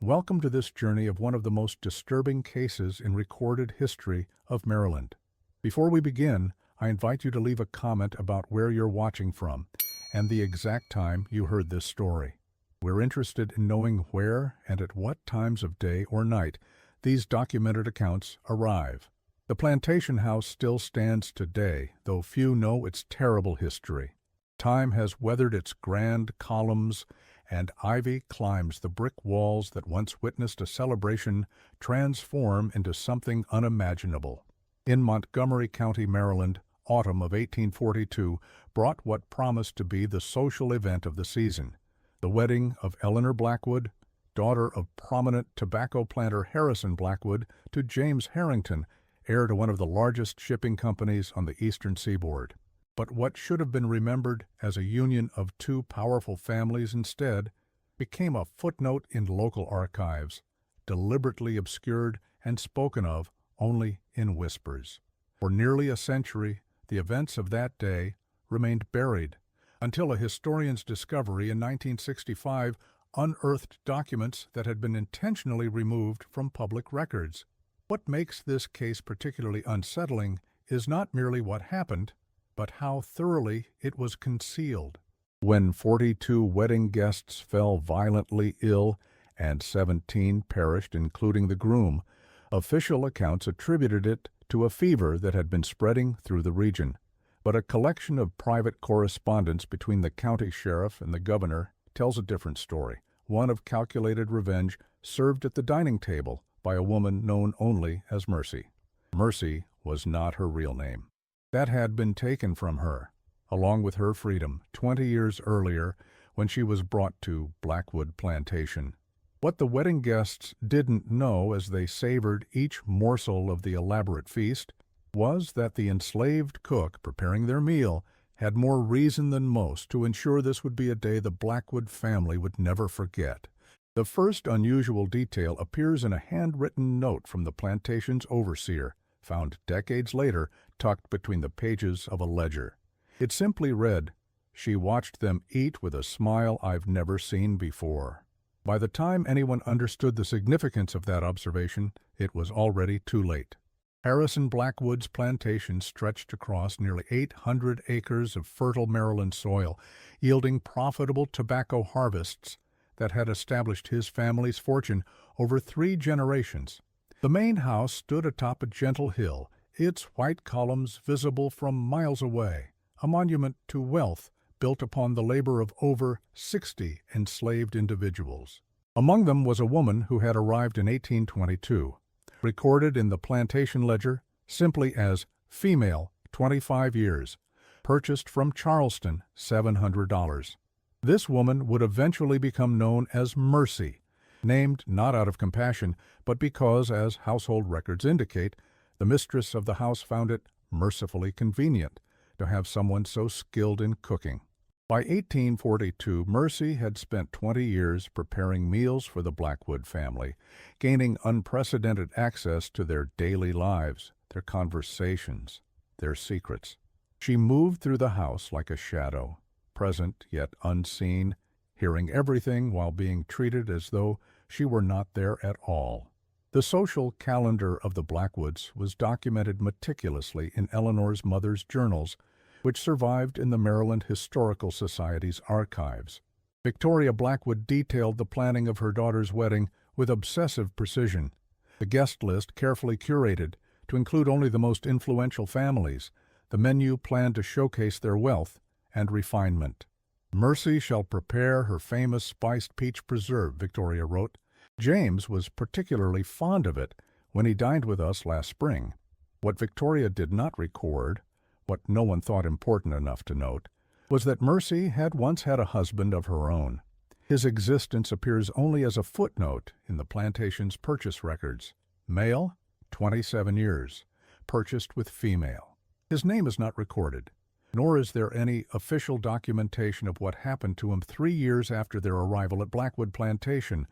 Welcome to this journey of one of the most disturbing cases in recorded history of Maryland. Before we begin, I invite you to leave a comment about where you're watching from and the exact time you heard this story. We're interested in knowing where and at what times of day or night these documented accounts arrive. The plantation house still stands today, though few know its terrible history. Time has weathered its grand columns, and ivy climbs the brick walls that once witnessed a celebration transform into something unimaginable. In Montgomery County, Maryland, autumn of 1842 brought what promised to be the social event of the season, the wedding of Eleanor Blackwood, daughter of prominent tobacco planter Harrison Blackwood, to James Harrington, heir to one of the largest shipping companies on the eastern seaboard. But what should have been remembered as a union of two powerful families instead became a footnote in local archives, deliberately obscured and spoken of only in whispers. For nearly a century, the events of that day remained buried, until a historian's discovery in 1965 unearthed documents that had been intentionally removed from public records. What makes this case particularly unsettling is not merely what happened, but how thoroughly it was concealed. When 42 wedding guests fell violently ill and 17 perished, including the groom, official accounts attributed it to a fever that had been spreading through the region. But a collection of private correspondence between the county sheriff and the governor tells a different story, one of calculated revenge served at the dining table by a woman known only as Mercy. Mercy was not her real name. That had been taken from her, along with her freedom, 20 years earlier when she was brought to Blackwood Plantation. What the wedding guests didn't know as they savored each morsel of the elaborate feast was that the enslaved cook preparing their meal had more reason than most to ensure this would be a day the Blackwood family would never forget. The first unusual detail appears in a handwritten note from the plantation's overseer, found decades later tucked between the pages of a ledger. It simply read, "She watched them eat with a smile I've never seen before." By the time anyone understood the significance of that observation, it was already too late. Harrison Blackwood's plantation stretched across nearly 800 acres of fertile Maryland soil, yielding profitable tobacco harvests that had established his family's fortune over 3 generations. The main house stood atop a gentle hill, its white columns visible from miles away, a monument to wealth built upon the labor of over 60 enslaved individuals. Among them was a woman who had arrived in 1822, recorded in the plantation ledger simply as female, 25 years, purchased from Charleston, $700. This woman would eventually become known as Mercy, named not out of compassion, but because, as household records indicate, the mistress of the house found it mercifully convenient to have someone so skilled in cooking. By 1842, Mercy had spent 20 years preparing meals for the Blackwood family, gaining unprecedented access to their daily lives, their conversations, their secrets. She moved through the house like a shadow, present yet unseen, hearing everything while being treated as though she were not there at all. The social calendar of the Blackwoods was documented meticulously in Eleanor's mother's journals, which survived in the Maryland Historical Society's archives. Victoria Blackwood detailed the planning of her daughter's wedding with obsessive precision, the guest list carefully curated to include only the most influential families, the menu planned to showcase their wealth and refinement. "Mercy shall prepare her famous spiced peach preserve," Victoria wrote. "James was particularly fond of it when he dined with us last spring." What Victoria did not record, what no one thought important enough to note, was that Mercy had once had a husband of her own. His existence appears only as a footnote in the plantation's purchase records. Male, 27 years, purchased with female. His name is not recorded, nor is there any official documentation of what happened to him 3 years after their arrival at Blackwood Plantation,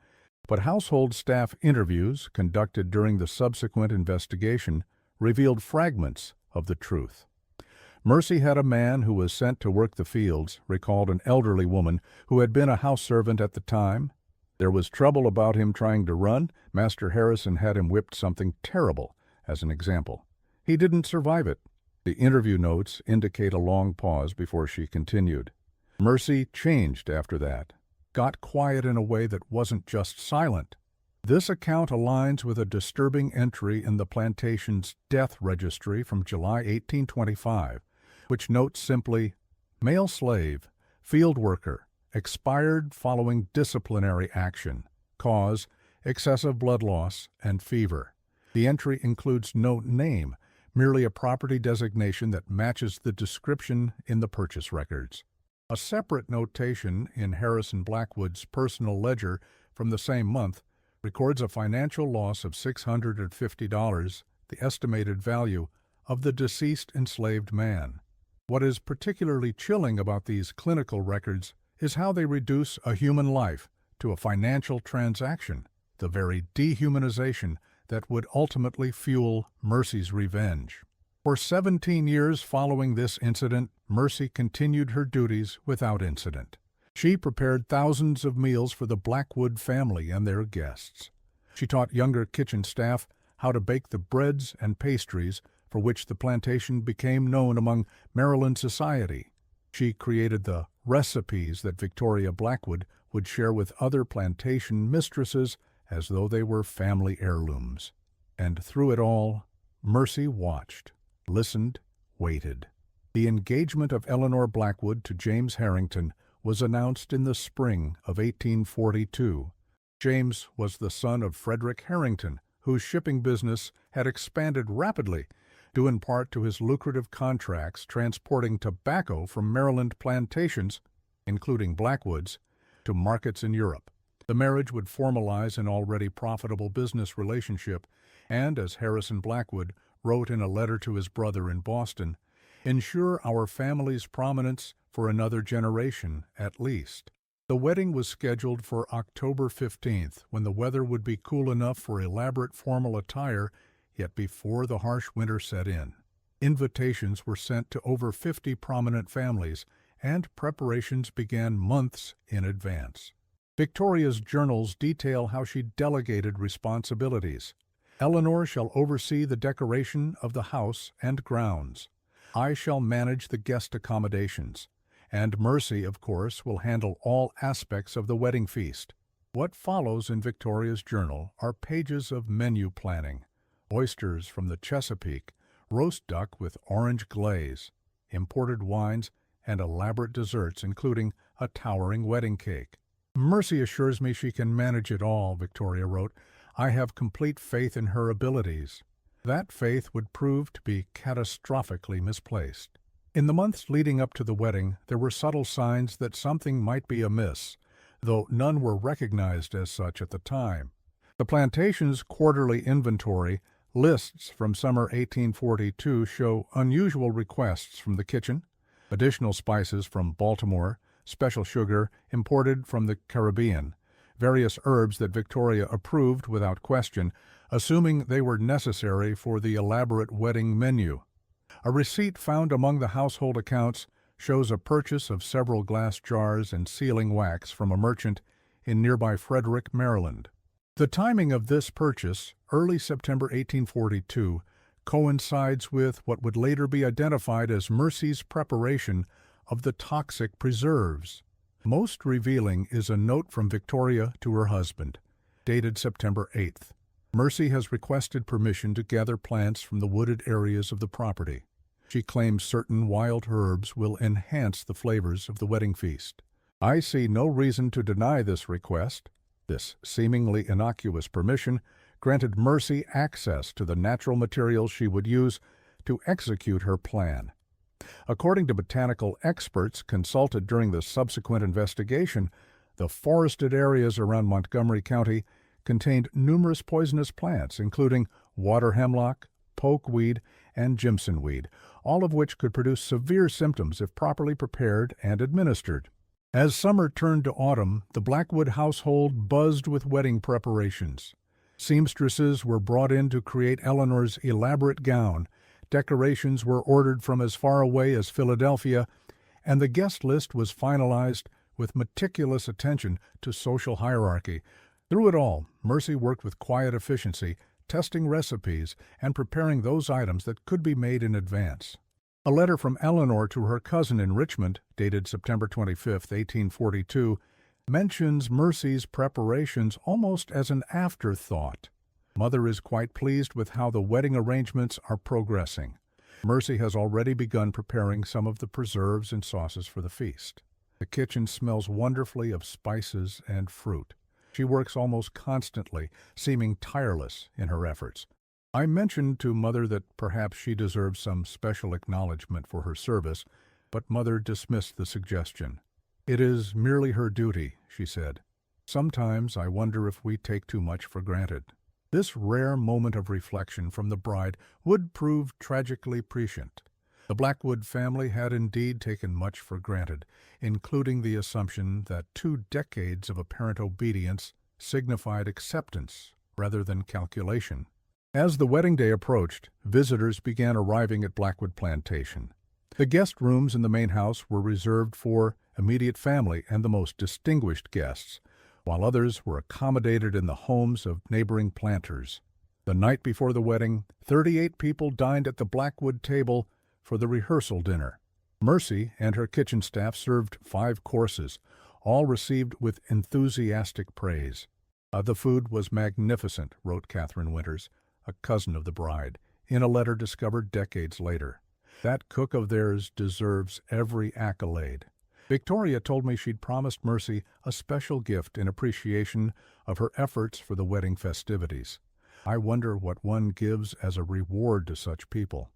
but household staff interviews conducted during the subsequent investigation revealed fragments of the truth. Mercy had a man who was sent to work the fields, recalled an elderly woman who had been a house servant at the time. There was trouble about him trying to run. Master Harrison had him whipped something terrible, as an example. He didn't survive it. The interview notes indicate a long pause before she continued. Mercy changed after that, got quiet in a way that wasn't just silent. This account aligns with a disturbing entry in the plantation's death registry from July 1825, which notes simply, "Male slave, field worker, expired following disciplinary action. Cause, excessive blood loss and fever." The entry includes no name, merely a property designation that matches the description in the purchase records. A separate notation in Harrison Blackwood's personal ledger from the same month records a financial loss of $650, the estimated value of the deceased enslaved man. What is particularly chilling about these clinical records is how they reduce a human life to a financial transaction, the very dehumanization that would ultimately fuel Mercy's revenge. For 17 years following this incident, Mercy continued her duties without incident. She prepared thousands of meals for the Blackwood family and their guests. She taught younger kitchen staff how to bake the breads and pastries for which the plantation became known among Maryland society. She created the recipes that Victoria Blackwood would share with other plantation mistresses as though they were family heirlooms. And through it all, Mercy watched, listened, waited. The engagement of Eleanor Blackwood to James Harrington was announced in the spring of 1842. James was the son of Frederick Harrington, whose shipping business had expanded rapidly, due in part to his lucrative contracts transporting tobacco from Maryland plantations, including Blackwood's, to markets in Europe. The marriage would formalize an already profitable business relationship, and, as Harrison Blackwood wrote in a letter to his brother in Boston, ensure our family's prominence for another generation at least. The wedding was scheduled for October 15th, when the weather would be cool enough for elaborate formal attire, yet before the harsh winter set in. Invitations were sent to over 50 prominent families, and preparations began months in advance. Victoria's journals detail how she delegated responsibilities. "Eleanor shall oversee the decoration of the house and grounds. I shall manage the guest accommodations. And Mercy, of course, will handle all aspects of the wedding feast." What follows in Victoria's journal are pages of menu planning: oysters from the Chesapeake, roast duck with orange glaze, imported wines, and elaborate desserts, including a towering wedding cake. "Mercy assures me she can manage it all," Victoria wrote. "I have complete faith in her abilities." That faith would prove to be catastrophically misplaced. In the months leading up to the wedding, there were subtle signs that something might be amiss, though none were recognized as such at the time. The plantation's quarterly inventory lists from summer 1842 show unusual requests from the kitchen, additional spices from Baltimore, special sugar imported from the Caribbean, various herbs that Victoria approved without question, assuming they were necessary for the elaborate wedding menu. A receipt found among the household accounts shows a purchase of several glass jars and sealing wax from a merchant in nearby Frederick, Maryland. The timing of this purchase, early September 1842, coincides with what would later be identified as Mercy's preparation of the toxic preserves. Most revealing is a note from Victoria to her husband, dated September 8th. Mercy has requested permission to gather plants from the wooded areas of the property. She claims certain wild herbs will enhance the flavors of the wedding feast. "I see no reason to deny this request." This seemingly innocuous permission granted Mercy access to the natural materials she would use to execute her plan. According to botanical experts consulted during the subsequent investigation, the forested areas around Montgomery County contained numerous poisonous plants, including water hemlock, pokeweed, and jimsonweed, all of which could produce severe symptoms if properly prepared and administered. As summer turned to autumn, the Blackwood household buzzed with wedding preparations. Seamstresses were brought in to create Eleanor's elaborate gown, decorations were ordered from as far away as Philadelphia, and the guest list was finalized with meticulous attention to social hierarchy. Through it all, Mercy worked with quiet efficiency, testing recipes and preparing those items that could be made in advance. A letter from Eleanor to her cousin in Richmond, dated September 25, 1842, mentions Mercy's preparations almost as an afterthought. Mother is quite pleased with how the wedding arrangements are progressing. Mercy has already begun preparing some of the preserves and sauces for the feast. The kitchen smells wonderfully of spices and fruit. She works almost constantly, seeming tireless in her efforts. I mentioned to Mother that perhaps she deserves some special acknowledgement for her service, but Mother dismissed the suggestion. "It is merely her duty," she said. "Sometimes I wonder if we take too much for granted." This rare moment of reflection from the bride would prove tragically prescient. The Blackwood family had indeed taken much for granted, including the assumption that 2 decades of apparent obedience signified acceptance rather than calculation. As the wedding day approached, visitors began arriving at Blackwood Plantation. The guest rooms in the main house were reserved for immediate family and the most distinguished guests, while others were accommodated in the homes of neighboring planters. The night before the wedding, 38 people dined at the Blackwood table for the rehearsal dinner. Mercy and her kitchen staff served 5 courses, all received with enthusiastic praise. "The food was magnificent," wrote Catherine Winters, a cousin of the bride, in a letter discovered decades later. "That cook of theirs deserves every accolade." Victoria told me she'd promised Mercy a special gift in appreciation of her efforts for the wedding festivities. I wonder what one gives as a reward to such people.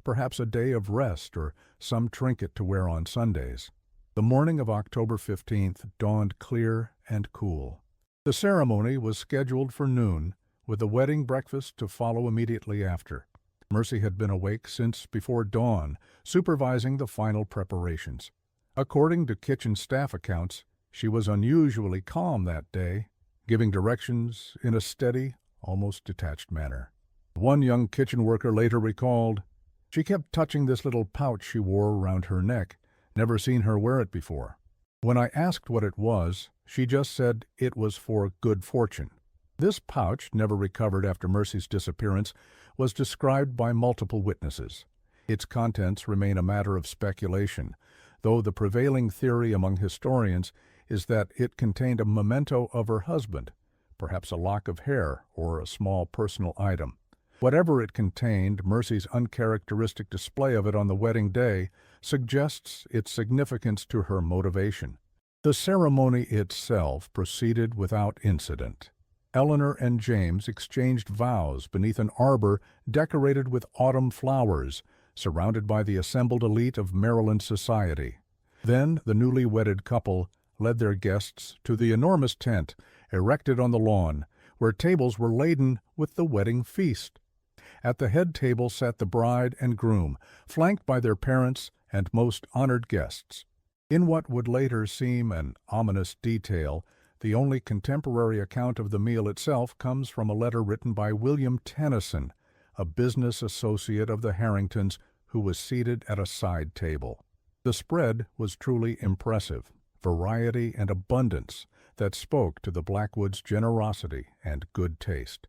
Perhaps a day of rest or some trinket to wear on Sundays. The morning of October 15th dawned clear and cool. The ceremony was scheduled for noon, with the wedding breakfast to follow immediately after. Mercy had been awake since before dawn, supervising the final preparations. According to kitchen staff accounts, she was unusually calm that day, giving directions in a steady, almost detached manner. One young kitchen worker later recalled, "She kept touching this little pouch she wore around her neck, never seen her wear it before. When I asked what it was, she just said it was for good fortune." This pouch, never recovered after Mercy's disappearance, was described by multiple witnesses. Its contents remain a matter of speculation, though the prevailing theory among historians is that it contained a memento of her husband, perhaps a lock of hair or a small personal item. Whatever it contained, Mercy's uncharacteristic display of it on the wedding day suggests its significance to her motivation. The ceremony itself proceeded without incident. Eleanor and James exchanged vows beneath an arbor decorated with autumn flowers, surrounded by the assembled elite of Maryland society. Then the newly wedded couple led their guests to the enormous tent erected on the lawn, where tables were laden with the wedding feast. At the head table sat the bride and groom, flanked by their parents and most honored guests. In what would later seem an ominous detail, the only contemporary account of the meal itself comes from a letter written by William Tennyson, a business associate of the Harringtons who was seated at a side table. The spread was truly impressive, variety and abundance that spoke to the Blackwoods' generosity and good taste.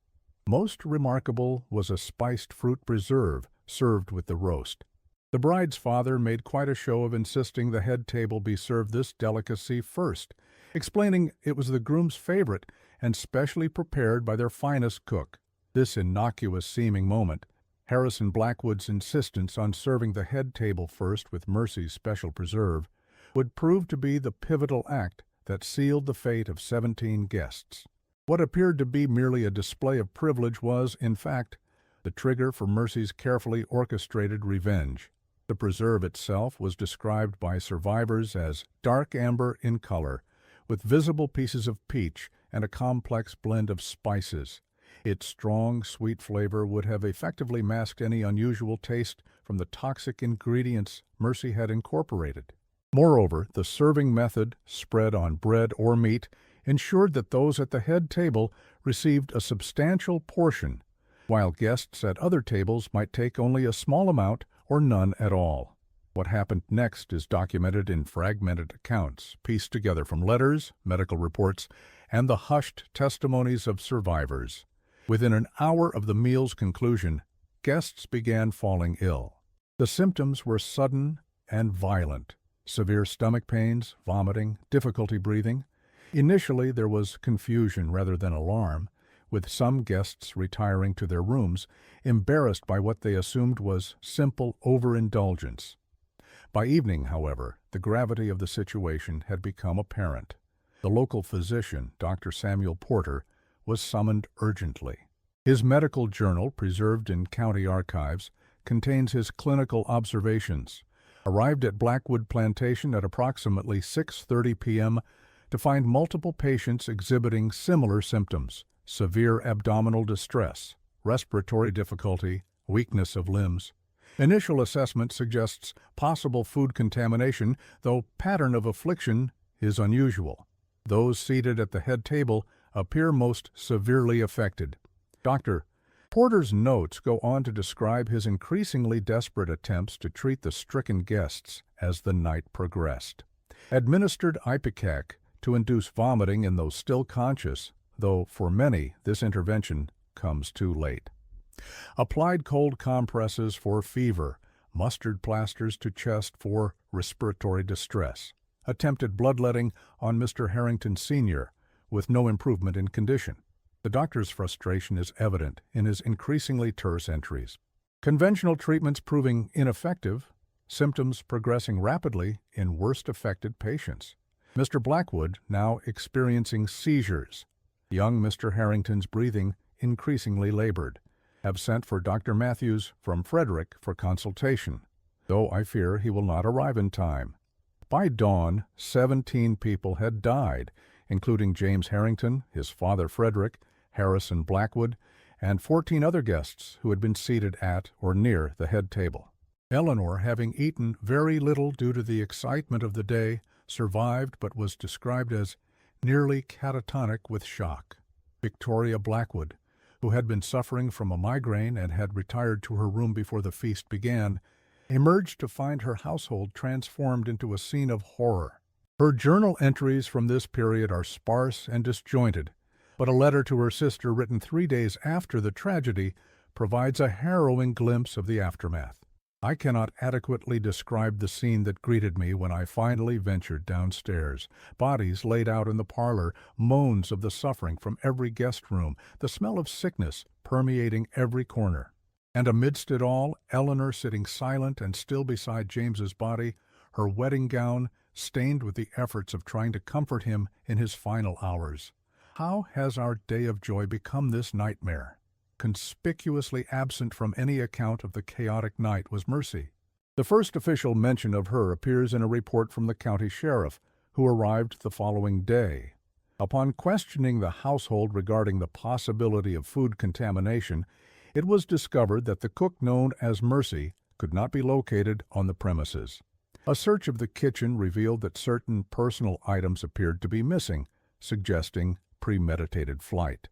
Most remarkable was a spiced fruit preserve served with the roast. The bride's father made quite a show of insisting the head table be served this delicacy first, explaining it was the groom's favorite and specially prepared by their finest cook. This innocuous-seeming moment, Harrison Blackwood's insistence on serving the head table first with Mercy's special preserve, would prove to be the pivotal act that sealed the fate of 17 guests. What appeared to be merely a display of privilege was, in fact, the trigger for Mercy's carefully orchestrated revenge. The preserve itself was described by survivors as dark amber in color, with visible pieces of peach and a complex blend of spices. Its strong, sweet flavor would have effectively masked any unusual taste from the toxic ingredients Mercy had incorporated. Moreover, the serving method, spread on bread or meat, ensured that those at the head table received a substantial portion, while guests at other tables might take only a small amount or none at all. What happened next is documented in fragmented accounts, pieced together from letters, medical reports, and the hushed testimonies of survivors. Within an hour of the meal's conclusion, guests began falling ill. The symptoms were sudden and violent: severe stomach pains, vomiting, difficulty breathing. Initially, there was confusion rather than alarm, with some guests retiring to their rooms, embarrassed by what they assumed was simple overindulgence. By evening, however, the gravity of the situation had become apparent. The local physician, Dr. Samuel Porter, was summoned urgently. His medical journal, preserved in county archives, contains his clinical observations. Arrived at Blackwood Plantation at approximately 6:30 p.m. to find multiple patients exhibiting similar symptoms: severe abdominal distress, respiratory difficulty, weakness of limbs. Initial assessment suggests possible food contamination, though pattern of affliction is unusual. Those seated at the head table appear most severely affected. Dr. Porter's notes go on to describe his increasingly desperate attempts to treat the stricken guests as the night progressed. Administered ipecac to induce vomiting in those still conscious, though for many this intervention comes too late. Applied cold compresses for fever, mustard plasters to chest for respiratory distress. Attempted bloodletting on Mr. Harrington Sr., with no improvement in condition. The doctor's frustration is evident in his increasingly terse entries. Conventional treatments proving ineffective, symptoms progressing rapidly in worst affected patients. Mr. Blackwood now experiencing seizures. Young Mr. Harrington's breathing increasingly labored. Have sent for Dr. Matthews from Frederick for consultation, though I fear he will not arrive in time. By dawn, 17 people had died, including James Harrington, his father Frederick, Harrison Blackwood, and 14 other guests who had been seated at or near the head table. Eleanor, having eaten very little due to the excitement of the day, survived but was described as nearly catatonic with shock. Victoria Blackwood, who had been suffering from a migraine and had retired to her room before the feast began, emerged to find her household transformed into a scene of horror. Her journal entries from this period are sparse and disjointed, but a letter to her sister written 3 days after the tragedy provides a harrowing glimpse of the aftermath. I cannot adequately describe the scene that greeted me when I finally ventured downstairs. Bodies laid out in the parlor, moans of the suffering from every guest room, the smell of sickness permeating every corner. And amidst it all, Eleanor sitting silent and still beside James's body, her wedding gown stained with the efforts of trying to comfort him in his final hours. How has our day of joy become this nightmare? Conspicuously absent from any account of the chaotic night was Mercy. The first official mention of her appears in a report from the county sheriff, who arrived the following day. Upon questioning the household regarding the possibility of food contamination, it was discovered that the cook known as Mercy could not be located on the premises. A search of the kitchen revealed that certain personal items appeared to be missing, suggesting premeditated flight.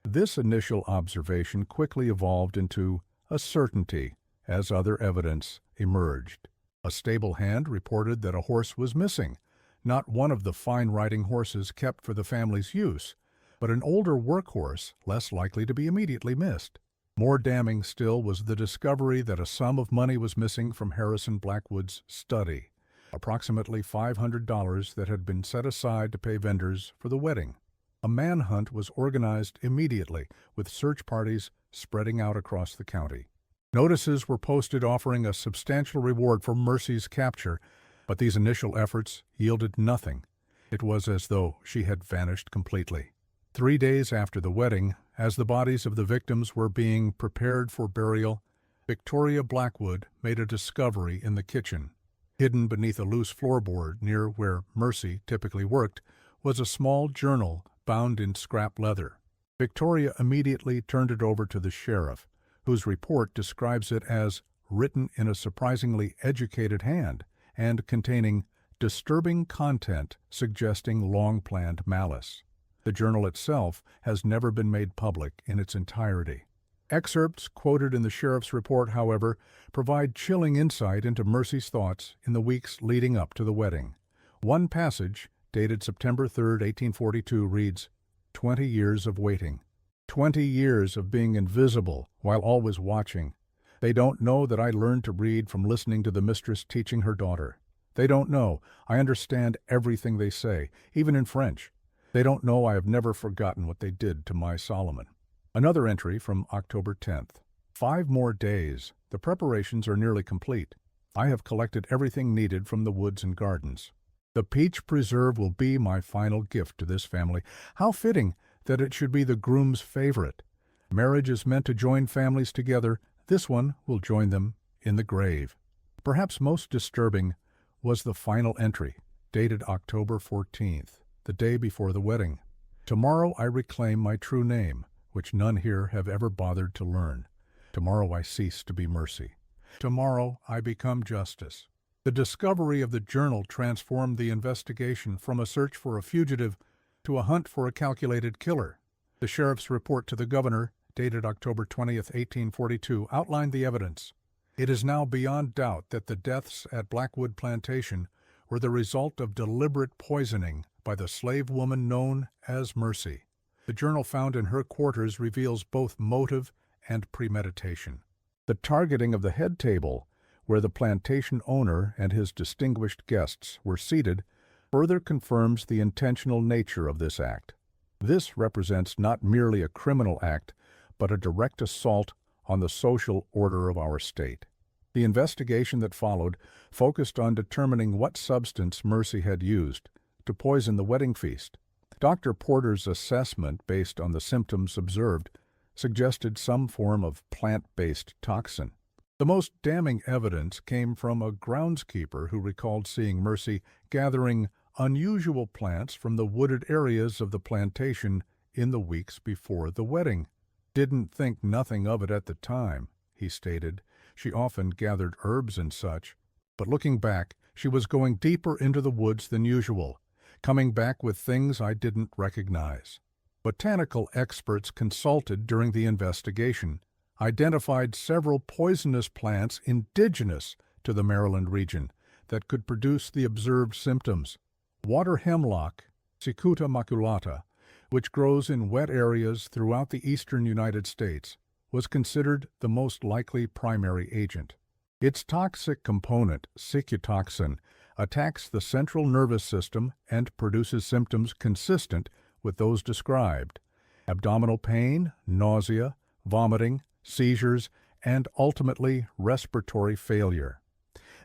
This initial observation quickly evolved into a certainty as other evidence emerged. A stable hand reported that a horse was missing, not one of the fine riding horses kept for the family's use, but an older workhorse less likely to be immediately missed. More damning still was the discovery that a sum of money was missing from Harrison Blackwood's study, approximately $500 that had been set aside to pay vendors for the wedding. A manhunt was organized immediately, with search parties spreading out across the county. Notices were posted offering a substantial reward for Mercy's capture, but these initial efforts yielded nothing. It was as though she had vanished completely. 3 days after the wedding, as the bodies of the victims were being prepared for burial, Victoria Blackwood made a discovery in the kitchen. Hidden beneath a loose floorboard near where Mercy typically worked was a small journal bound in scrap leather. Victoria immediately turned it over to the sheriff, whose report describes it as written in a surprisingly educated hand and containing disturbing content suggesting long-planned malice. The journal itself has never been made public in its entirety. Excerpts quoted in the sheriff's report, however, provide chilling insight into Mercy's thoughts in the weeks leading up to the wedding. One passage, dated September 3, 1842, reads, "20 years of waiting. 20 years of being invisible while always watching. They don't know that I learned to read from listening to the mistress teaching her daughter. They don't know I understand everything they say, even in French. They don't know I have never forgotten what they did to my Solomon." Another entry from October 10th. 5 more days. The preparations are nearly complete. I have collected everything needed from the woods and gardens. The peach preserve will be my final gift to this family. How fitting that it should be the groom's favorite. Marriage is meant to join families together. This one will join them in the grave. Perhaps most disturbing was the final entry, dated October 14th, the day before the wedding. "Tomorrow I reclaim my true name, which none here have ever bothered to learn. Tomorrow I cease to be Mercy. Tomorrow I become Justice." The discovery of the journal transformed the investigation from a search for a fugitive to a hunt for a calculated killer. The sheriff's report to the governor, dated October 20th, 1842, outlined the evidence. It is now beyond doubt that the deaths at Blackwood Plantation were the result of deliberate poisoning by the slave woman known as Mercy. The journal found in her quarters reveals both motive and premeditation. The targeting of the head table, where the plantation owner and his distinguished guests were seated, further confirms the intentional nature of this act. This represents not merely a criminal act, but a direct assault on the social order of our state. The investigation that followed focused on determining what substance Mercy had used to poison the wedding feast. Dr. Porter's assessment, based on the symptoms observed, suggested some form of plant-based toxin. The most damning evidence came from a groundskeeper who recalled seeing Mercy gathering unusual plants from the wooded areas of the plantation in the weeks before the wedding. "Didn't think nothing of it at the time," he stated. "She often gathered herbs and such. But looking back, she was going deeper into the woods than usual, coming back with things I didn't recognize." Botanical experts consulted during the investigation identified several poisonous plants indigenous to the Maryland region that could produce the observed symptoms. Water hemlock, Cicuta maculata, which grows in wet areas throughout the eastern United States, was considered the most likely primary agent. Its toxic component, cicutoxin, attacks the central nervous system and produces symptoms consistent with those described: abdominal pain, nausea, vomiting, seizures, and ultimately respiratory failure.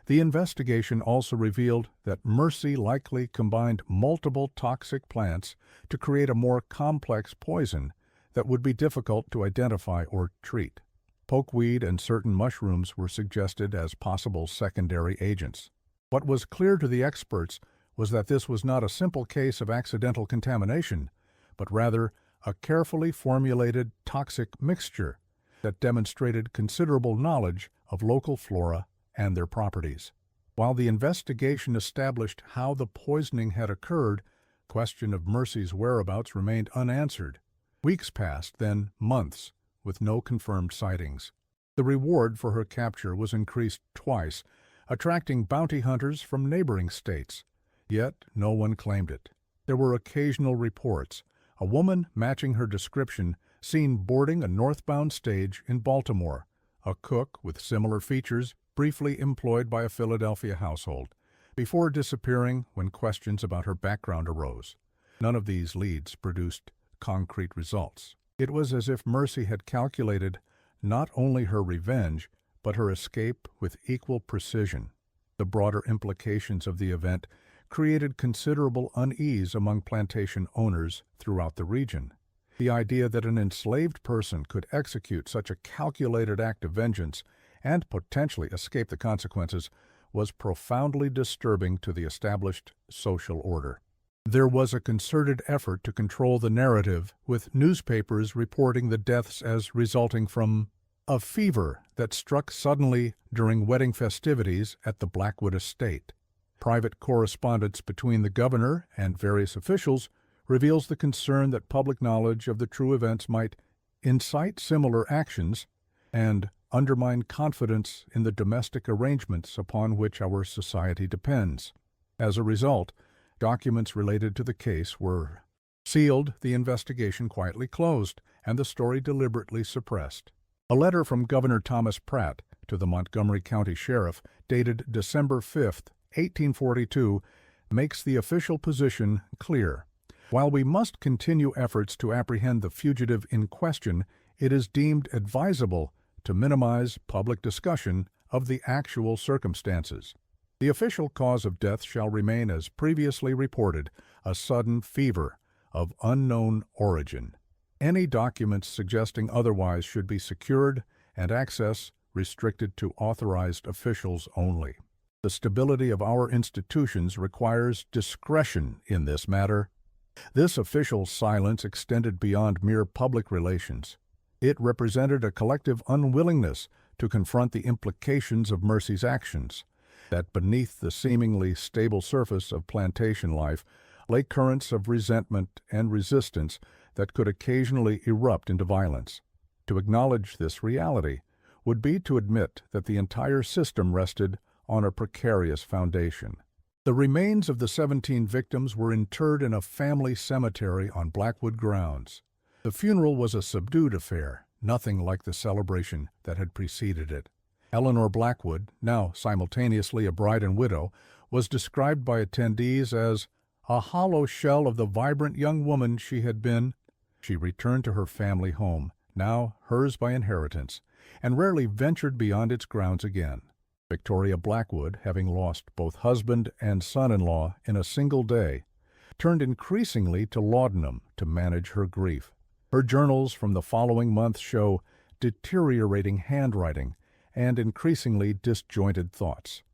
The investigation also revealed that Mercy likely combined multiple toxic plants to create a more complex poison that would be difficult to identify or treat. Pokeweed and certain mushrooms were suggested as possible secondary agents. What was clear to the experts was that this was not a simple case of accidental contamination, but rather a carefully formulated toxic mixture that demonstrated considerable knowledge of local flora and their properties. While the investigation established how the poisoning had occurred, the question of Mercy's whereabouts remained unanswered. Weeks passed, then months, with no confirmed sightings. The reward for her capture was increased twice, attracting bounty hunters from neighboring states. Yet no one claimed it. There were occasional reports. A woman matching her description seen boarding a northbound stage in Baltimore, a cook with similar features briefly employed by a Philadelphia household, before disappearing when questions about her background arose. None of these leads produced concrete results. It was as if Mercy had calculated not only her revenge, but her escape with equal precision. The broader implications of the event created considerable unease among plantation owners throughout the region. The idea that an enslaved person could execute such a calculated act of vengeance and potentially escape the consequences was profoundly disturbing to the established social order. There was a concerted effort to control the narrative, with newspapers reporting the deaths as resulting from a fever that struck suddenly during wedding festivities at the Blackwood estate. Private correspondence between the governor and various officials reveals the concern that public knowledge of the true events might incite similar actions, and undermine confidence in the domestic arrangements upon which our society depends. As a result, documents related to the case were sealed, the investigation quietly closed, and the story deliberately suppressed. A letter from Governor Thomas Pratt to the Montgomery County Sheriff, dated December 5, 1842, makes the official position clear. While we must continue efforts to apprehend the fugitive in question, it is deemed advisable to minimize public discussion of the actual circumstances. The official cause of death shall remain as previously reported, a sudden fever of unknown origin. Any documents suggesting otherwise should be secured and access restricted to authorized officials only. The stability of our institutions requires discretion in this matter. This official silence extended beyond mere public relations. It represented a collective unwillingness to confront the implications of Mercy's actions, that beneath the seemingly stable surface of plantation life lay currents of resentment and resistance that could occasionally erupt into violence. To acknowledge this reality would be to admit that the entire system rested on a precarious foundation. The remains of the 17 victims were interred in a family cemetery on Blackwood grounds. The funeral was a subdued affair, nothing like the celebration that had preceded it. Eleanor Blackwood, now simultaneously a bride and widow, was described by attendees as a hollow shell of the vibrant young woman she had been. She returned to her family home, now hers by inheritance, and rarely ventured beyond its grounds again. Victoria Blackwood, having lost both husband and son-in-law in a single day, turned increasingly to laudanum to manage her grief. Her journals from the following month show deteriorating handwriting and increasingly disjointed thoughts.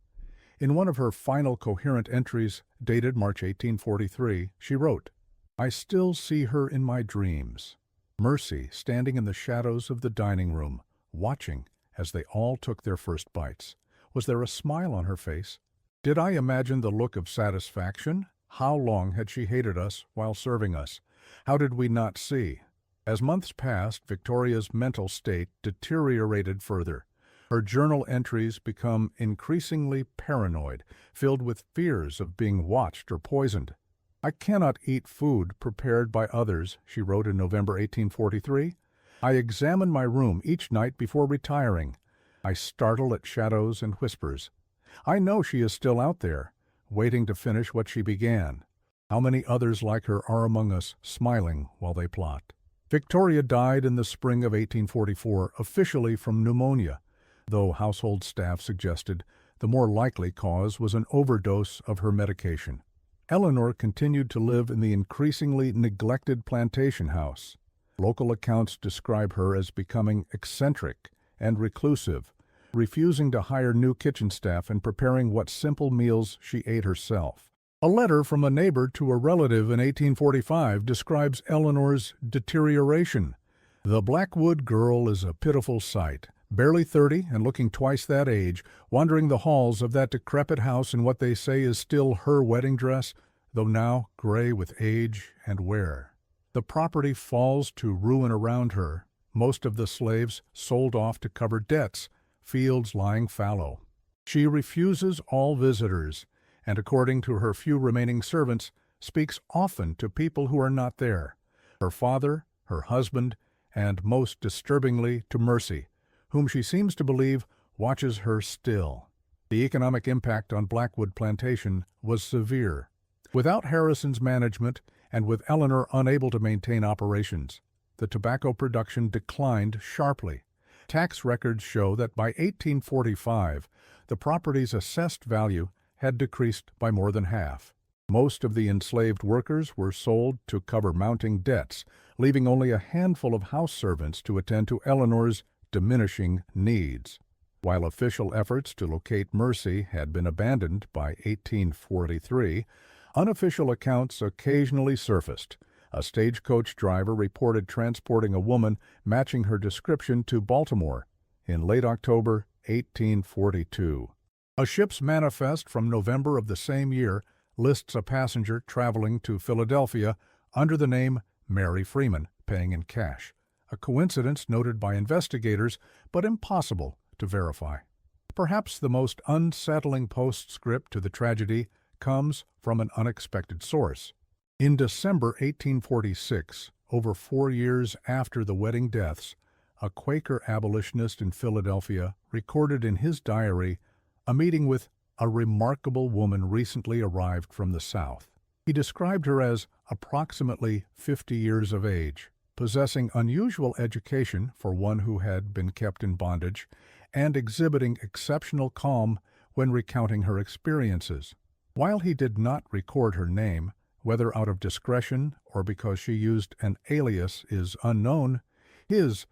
In one of her final coherent entries, dated March 1843, she wrote, "I still see her in my dreams, Mercy standing in the shadows of the dining room, watching as they all took their first bites. Was there a smile on her face? Did I imagine the look of satisfaction? How long had she hated us while serving us? How did we not see?" As months passed, Victoria's mental state deteriorated further. Her journal entries become increasingly paranoid, filled with fears of being watched or poisoned. "I cannot eat food prepared by others," she wrote in November 1843. "I examine my room each night before retiring. I startle at shadows and whispers. I know she is still out there, waiting to finish what she began. How many others like her are among us, smiling while they plot?" Victoria died in the spring of 1844, officially from pneumonia, though household staff suggested the more likely cause was an overdose of her medication. Eleanor continued to live in the increasingly neglected plantation house. Local accounts describe her as becoming eccentric and reclusive, refusing to hire new kitchen staff and preparing what simple meals she ate herself. A letter from a neighbor to a relative in 1845 describes Eleanor's deterioration. "The Blackwood girl is a pitiful sight, barely 30 and looking twice that age, wandering the halls of that decrepit house in what they say is still her wedding dress, though now gray with age and wear. The property falls to ruin around her, most of the slaves sold off to cover debts, fields lying fallow. She refuses all visitors, and according to her few remaining servants, speaks often to people who are not there, her father, her husband, and most disturbingly to Mercy, whom she seems to believe watches her still." The economic impact on Blackwood Plantation was severe. Without Harrison's management, and with Eleanor unable to maintain operations, the tobacco production declined sharply. Tax records show that by 1845, the property's assessed value had decreased by more than half. Most of the enslaved workers were sold to cover mounting debts, leaving only a handful of house servants to attend to Eleanor's diminishing needs. While official efforts to locate Mercy had been abandoned by 1843, unofficial accounts occasionally surfaced. A stagecoach driver reported transporting a woman matching her description to Baltimore in late October 1842. A ship's manifest from November of the same year lists a passenger traveling to Philadelphia under the name Mary Freeman, paying in cash. a coincidence noted by investigators, but impossible to verify. Perhaps the most unsettling postscript to the tragedy comes from an unexpected source. In December 1846, over 4 years after the wedding deaths, a Quaker abolitionist in Philadelphia recorded in his diary a meeting with a remarkable woman recently arrived from the South. He described her as approximately 50 years of age, possessing unusual education for one who had been kept in bondage, and exhibiting exceptional calm when recounting her experiences. While he did not record her name, whether out of discretion or because she used an alias is unknown, his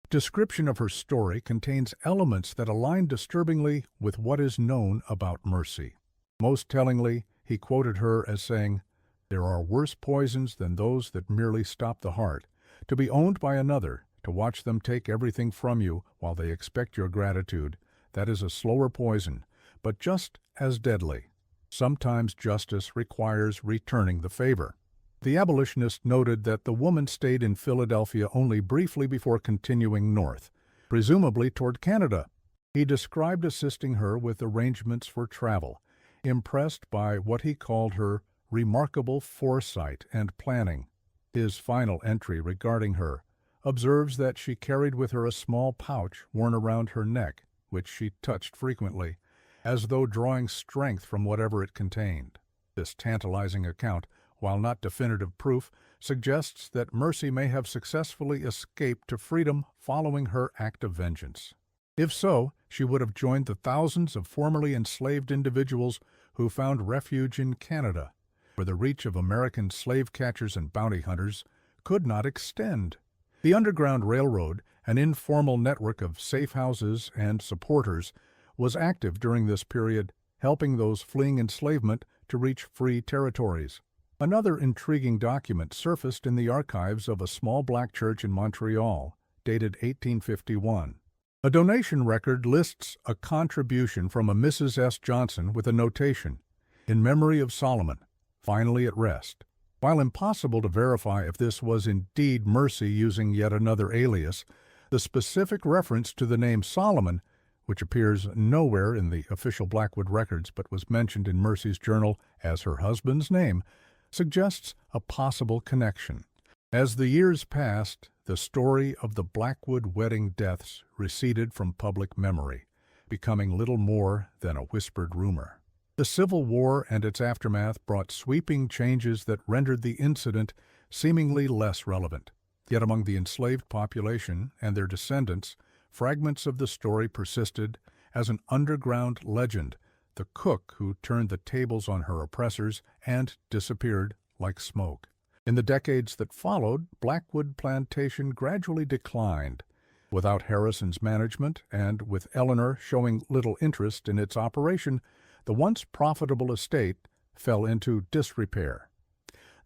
description of her story contains elements that align disturbingly with what is known about Mercy. Most tellingly, he quoted her as saying, "There are worse poisons than those that merely stop the heart. To be owned by another, to watch them take everything from you while they expect your gratitude, that is a slower poison, but just as deadly. Sometimes justice requires returning the favor." The abolitionist noted that the woman stayed in Philadelphia only briefly before continuing north, presumably toward Canada. He described assisting her with arrangements for travel, impressed by what he called her remarkable foresight and planning. His final entry regarding her observes that she carried with her a small pouch worn around her neck, which she touched frequently, as though drawing strength from whatever it contained. This tantalizing account, while not definitive proof, suggests that Mercy may have successfully escaped to freedom following her act of vengeance. If so, she would have joined the thousands of formerly enslaved individuals who found refuge in Canada, where the reach of American slave catchers and bounty hunters could not extend. The Underground Railroad, an informal network of safe houses and supporters, was active during this period, helping those fleeing enslavement to reach free territories. Another intriguing document surfaced in the archives of a small black church in Montreal, dated 1851. A donation record lists a contribution from a Mrs. S. Johnson with a notation, "In memory of Solomon, finally at rest." While impossible to verify if this was indeed Mercy using yet another alias, the specific reference to the name Solomon, which appears nowhere in the official Blackwood records but was mentioned in Mercy's journal as her husband's name, suggests a possible connection. As the years passed, the story of the Blackwood wedding deaths receded from public memory, becoming little more than a whispered rumor. The Civil War and its aftermath brought sweeping changes that rendered the incident seemingly less relevant. Yet among the enslaved population and their descendants, fragments of the story persisted as an underground legend, the cook who turned the tables on her oppressors and disappeared like smoke. In the decades that followed, Blackwood Plantation gradually declined. Without Harrison's management, and with Eleanor showing little interest in its operation, the once profitable estate fell into disrepair.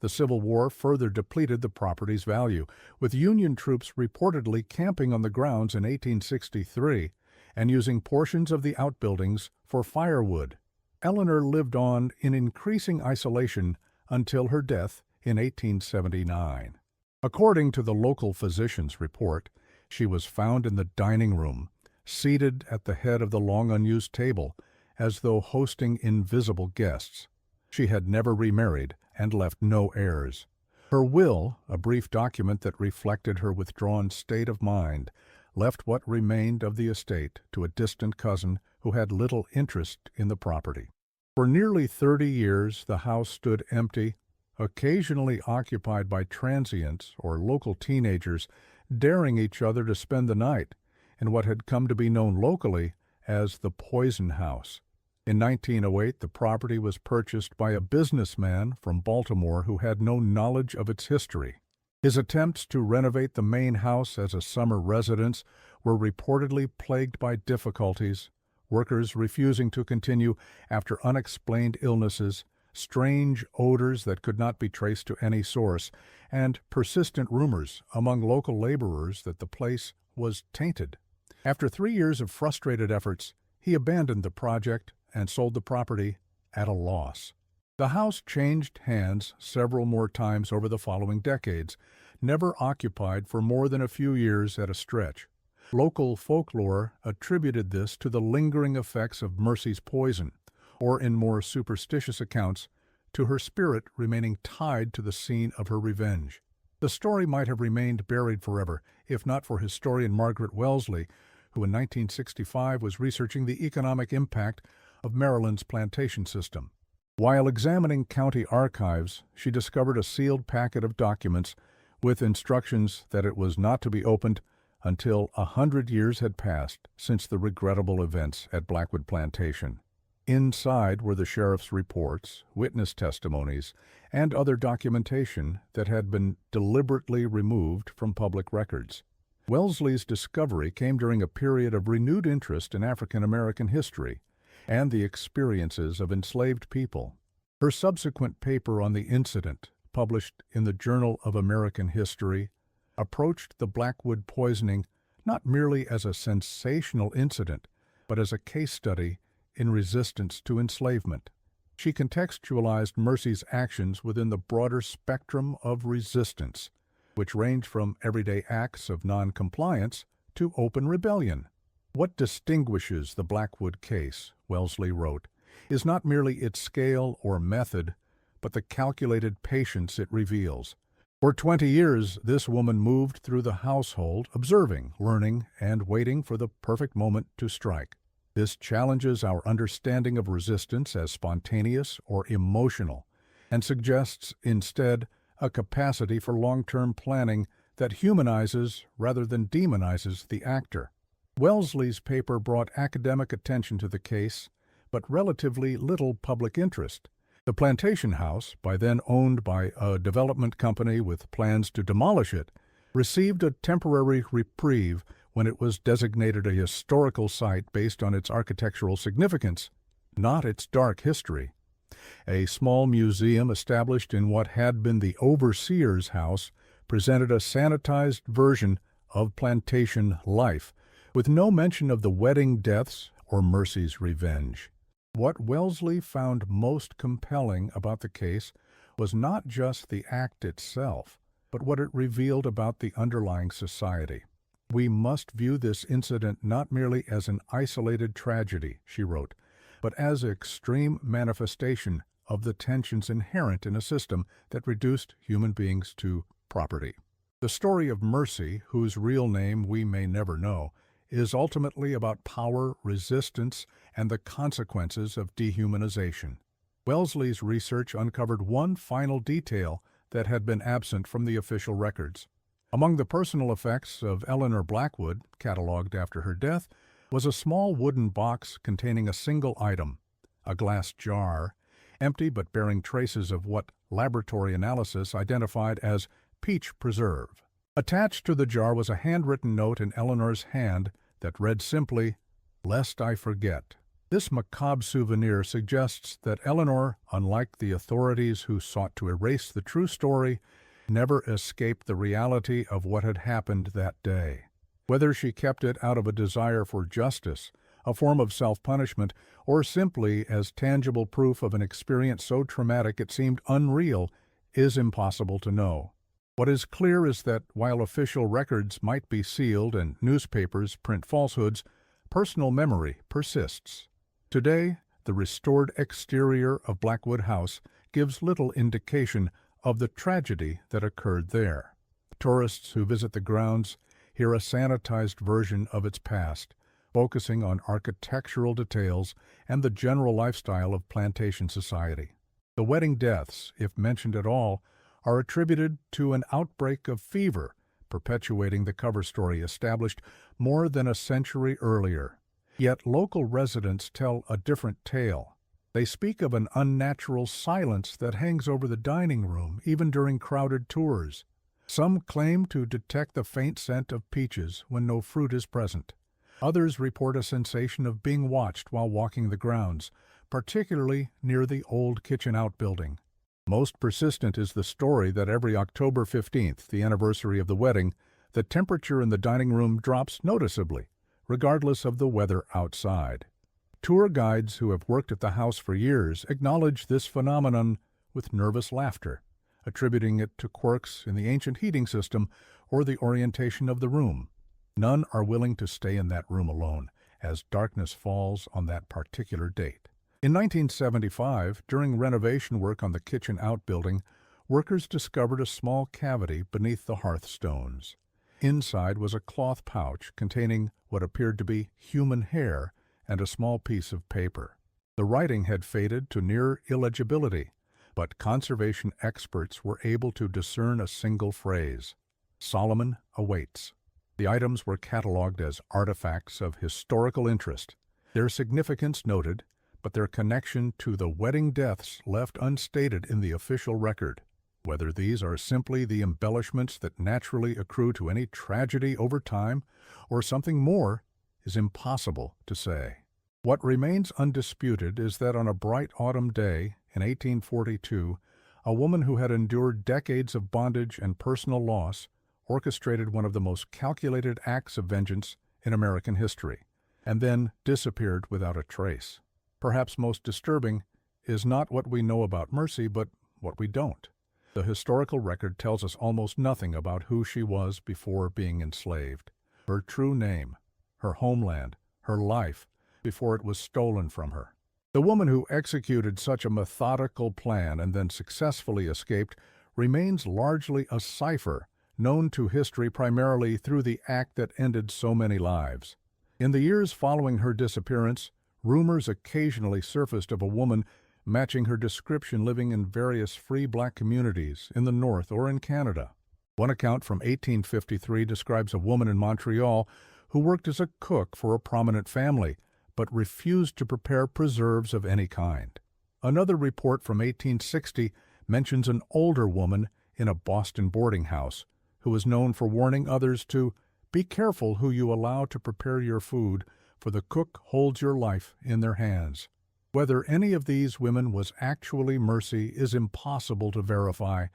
The Civil War further depleted the property's value, with Union troops reportedly camping on the grounds in 1863 and using portions of the outbuildings for firewood. Eleanor lived on in increasing isolation until her death in 1879. According to the local physician's report, she was found in the dining room, seated at the head of the long unused table, as though hosting invisible guests. She had never remarried and left no heirs. Her will, a brief document that reflected her withdrawn state of mind, left what remained of the estate to a distant cousin who had little interest in the property. For nearly 30 years the house stood empty, occasionally occupied by transients or local teenagers daring each other to spend the night in what had come to be known locally as the Poison House. In 1908, the property was purchased by a businessman from Baltimore who had no knowledge of its history. His attempts to renovate the main house as a summer residence were reportedly plagued by difficulties, workers refusing to continue after unexplained illnesses, strange odors that could not be traced to any source, and persistent rumors among local laborers that the place was tainted. After 3 years of frustrated efforts, he abandoned the project and sold the property at a loss. The house changed hands several more times over the following decades, never occupied for more than a few years at a stretch. Local folklore attributed this to the lingering effects of Mercy's poison, or in more superstitious accounts, to her spirit remaining tied to the scene of her revenge. The story might have remained buried forever, if not for historian Margaret Wellesley, who in 1965 was researching the economic impact of Maryland's plantation system. While examining county archives, she discovered a sealed packet of documents with instructions that it was not to be opened until 100 years had passed since the regrettable events at Blackwood Plantation. Inside were the sheriff's reports, witness testimonies, and other documentation that had been deliberately removed from public records. Wellesley's discovery came during a period of renewed interest in African American history and the experiences of enslaved people. Her subsequent paper on the incident, published in the Journal of American History, approached the Blackwood poisoning not merely as a sensational incident, but as a case study in resistance to enslavement. She contextualized Mercy's actions within the broader spectrum of resistance, which ranged from everyday acts of noncompliance to open rebellion. What distinguishes the Blackwood case, Wellesley wrote, is not merely its scale or method, but the calculated patience it reveals. For 20 years, this woman moved through the household, observing, learning, and waiting for the perfect moment to strike. This challenges our understanding of resistance as spontaneous or emotional, and suggests, instead, a capacity for long-term planning that humanizes rather than demonizes the actor. Wellesley's paper brought academic attention to the case, but relatively little public interest. The plantation house, by then owned by a development company with plans to demolish it, received a temporary reprieve when it was designated a historical site based on its architectural significance, not its dark history. A small museum established in what had been the overseer's house presented a sanitized version of plantation life, with no mention of the wedding deaths or Mercy's revenge. What Wellesley found most compelling about the case was not just the act itself, but what it revealed about the underlying society. We must view this incident not merely as an isolated tragedy, she wrote, but as an extreme manifestation of the tensions inherent in a system that reduced human beings to property. The story of Mercy, whose real name we may never know, is ultimately about power, resistance, and the consequences of dehumanization. Wellesley's research uncovered one final detail that had been absent from the official records. Among the personal effects of Eleanor Blackwood, catalogued after her death, was a small wooden box containing a single item, a glass jar, empty but bearing traces of what laboratory analysis identified as peach preserve. Attached to the jar was a handwritten note in Eleanor's hand that read simply, "Lest I forget." This macabre souvenir suggests that Eleanor, unlike the authorities who sought to erase the true story, never escaped the reality of what had happened that day. Whether she kept it out of a desire for justice, a form of self-punishment, or simply as tangible proof of an experience so traumatic it seemed unreal, is impossible to know. What is clear is that while official records might be sealed and newspapers print falsehoods, personal memory persists. Today, the restored exterior of Blackwood House gives little indication of the tragedy that occurred there. Tourists who visit the grounds hear a sanitized version of its past, focusing on architectural details and the general lifestyle of plantation society. The wedding deaths, if mentioned at all, are attributed to an outbreak of fever, perpetuating the cover story established more than a century earlier. Yet local residents tell a different tale. They speak of an unnatural silence that hangs over the dining room, even during crowded tours. Some claim to detect the faint scent of peaches when no fruit is present. Others report a sensation of being watched while walking the grounds, particularly near the old kitchen outbuilding. Most persistent is the story that every October 15th, the anniversary of the wedding, the temperature in the dining room drops noticeably, regardless of the weather outside. Tour guides who have worked at the house for years acknowledge this phenomenon with nervous laughter, attributing it to quirks in the ancient heating system or the orientation of the room. None are willing to stay in that room alone, as darkness falls on that particular date. In 1975, during renovation work on the kitchen outbuilding, workers discovered a small cavity beneath the hearthstones. Inside was a cloth pouch containing what appeared to be human hair and a small piece of paper. The writing had faded to near illegibility, but conservation experts were able to discern a single phrase: "Solomon awaits." The items were catalogued as artifacts of historical interest, their significance noted, but their connection to the wedding deaths left unstated in the official record. Whether these are simply the embellishments that naturally accrue to any tragedy over time, or something more, is impossible to say. What remains undisputed is that on a bright autumn day in 1842, a woman who had endured decades of bondage and personal loss orchestrated one of the most calculated acts of vengeance in American history, and then disappeared without a trace. Perhaps most disturbing is not what we know about Mercy, but what we don't. The historical record tells us almost nothing about who she was before being enslaved, her true name, her homeland, her life, before it was stolen from her. The woman who executed such a methodical plan and then successfully escaped remains largely a cipher, known to history primarily through the act that ended so many lives. In the years following her disappearance, rumors occasionally surfaced of a woman matching her description living in various free black communities in the North or in Canada. One account from 1853 describes a woman in Montreal who worked as a cook for a prominent family, but refused to prepare preserves of any kind. Another report from 1860 mentions an older woman in a Boston boarding house who was known for warning others to be careful who you allow to prepare your food, for the cook holds your life in their hands. Whether any of these women was actually Mercy is impossible to verify.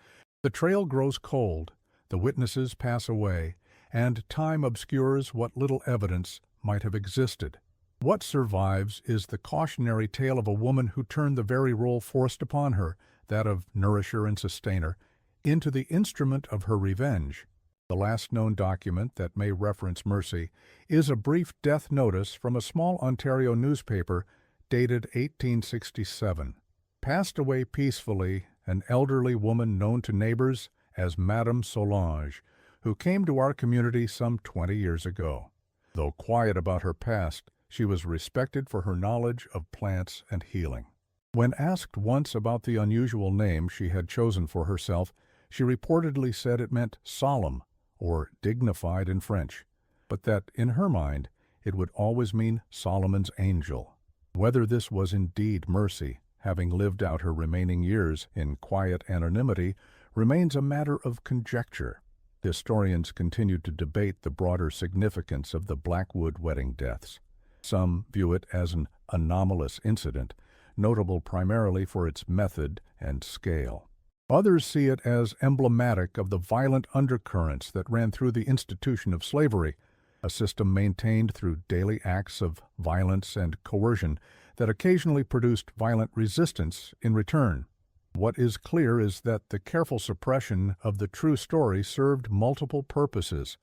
The trail grows cold, the witnesses pass away, and time obscures what little evidence might have existed. What survives is the cautionary tale of a woman who turned the very role forced upon her, that of nourisher and sustainer, into the instrument of her revenge. The last known document that may reference Mercy is a brief death notice from a small Ontario newspaper dated 1867. Passed away peacefully, an elderly woman known to neighbors as Madame Solange, who came to our community some 20 years ago. Though quiet about her past, she was respected for her knowledge of plants and healing. When asked once about the unusual name she had chosen for herself, she reportedly said it meant solemn or dignified in French, but that, in her mind, it would always mean Solomon's angel. Whether this was indeed Mercy, having lived out her remaining years in quiet anonymity, remains a matter of conjecture. Historians continue to debate the broader significance of the Blackwood wedding deaths. Some view it as an anomalous incident, notable primarily for its method and scale. Others see it as emblematic of the violent undercurrents that ran through the institution of slavery, a system maintained through daily acts of violence and coercion that occasionally produced violent resistance in return. What is clear is that the careful suppression of the true story served multiple purposes.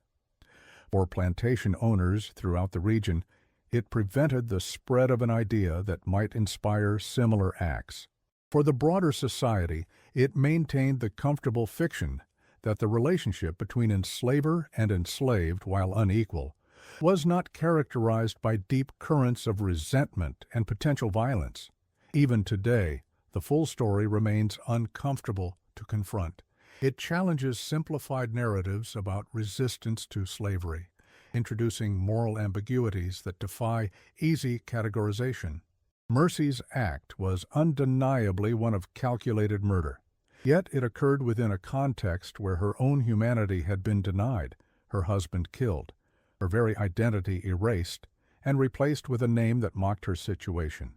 For plantation owners throughout the region, it prevented the spread of an idea that might inspire similar acts. For the broader society, it maintained the comfortable fiction that the relationship between enslaver and enslaved, while unequal, was not characterized by deep currents of resentment and potential violence. Even today, the full story remains uncomfortable to confront. It challenges simplified narratives about resistance to slavery, introducing moral ambiguities that defy easy categorization. Mercy's act was undeniably one of calculated murder, yet it occurred within a context where her own humanity had been denied, her husband killed, her very identity erased, and replaced with a name that mocked her situation.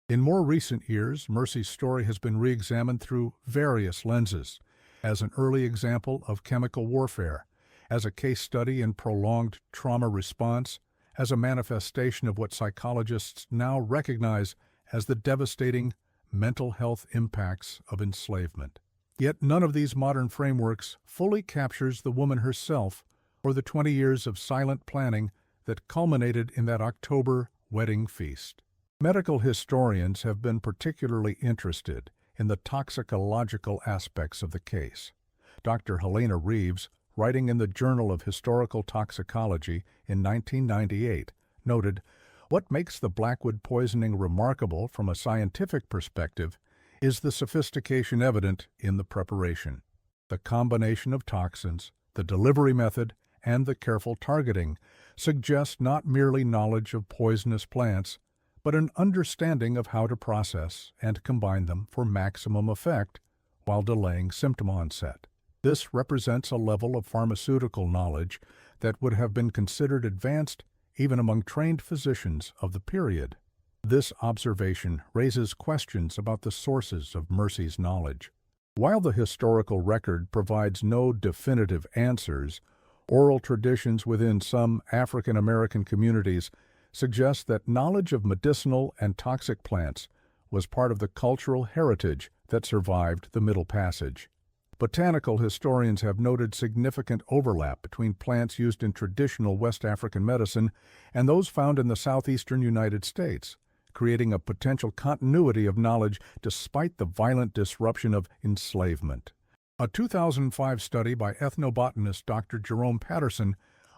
In more recent years, Mercy's story has been re-examined through various lenses, as an early example of chemical warfare, as a case study in prolonged trauma response, as a manifestation of what psychologists now recognize as the devastating mental health impacts of enslavement. Yet none of these modern frameworks fully captures the woman herself or the 20 years of silent planning that culminated in that October wedding feast. Medical historians have been particularly interested in the toxicological aspects of the case. Dr. Helena Reeves, writing in the Journal of Historical Toxicology in 1998, noted, "What makes the Blackwood poisoning remarkable from a scientific perspective is the sophistication evident in the preparation. The combination of toxins, the delivery method, and the careful targeting suggest not merely knowledge of poisonous plants, but an understanding of how to process and combine them for maximum effect while delaying symptom onset. This represents a level of pharmaceutical knowledge that would have been considered advanced even among trained physicians of the period." This observation raises questions about the sources of Mercy's knowledge. While the historical record provides no definitive answers, oral traditions within some African American communities suggest that knowledge of medicinal and toxic plants was part of the cultural heritage that survived the Middle Passage. Botanical historians have noted significant overlap between plants used in traditional West African medicine and those found in the southeastern United States, creating a potential continuity of knowledge despite the violent disruption of enslavement. A 2005 study by ethnobotanist Dr. Jerome Patterson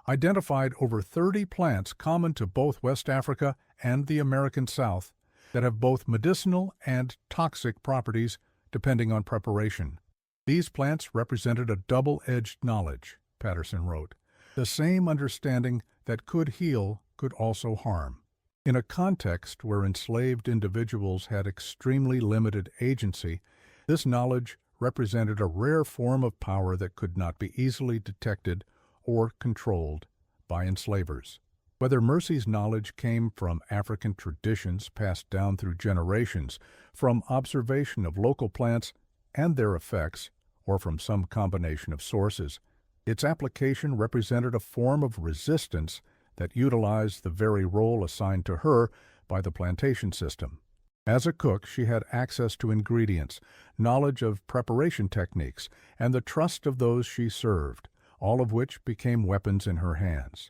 identified over 30 plants common to both West Africa and the American South that have both medicinal and toxic properties depending on preparation. These plants represented a double-edged knowledge, Patterson wrote. The same understanding that could heal could also harm. In a context where enslaved individuals had extremely limited agency, this knowledge represented a rare form of power that could not be easily detected or controlled by enslavers. Whether Mercy's knowledge came from African traditions passed down through generations, from observation of local plants and their effects, or from some combination of sources, its application represented a form of resistance that utilized the very role assigned to her by the plantation system. As a cook, she had access to ingredients, knowledge of preparation techniques, and the trust of those she served, all of which became weapons in her hands.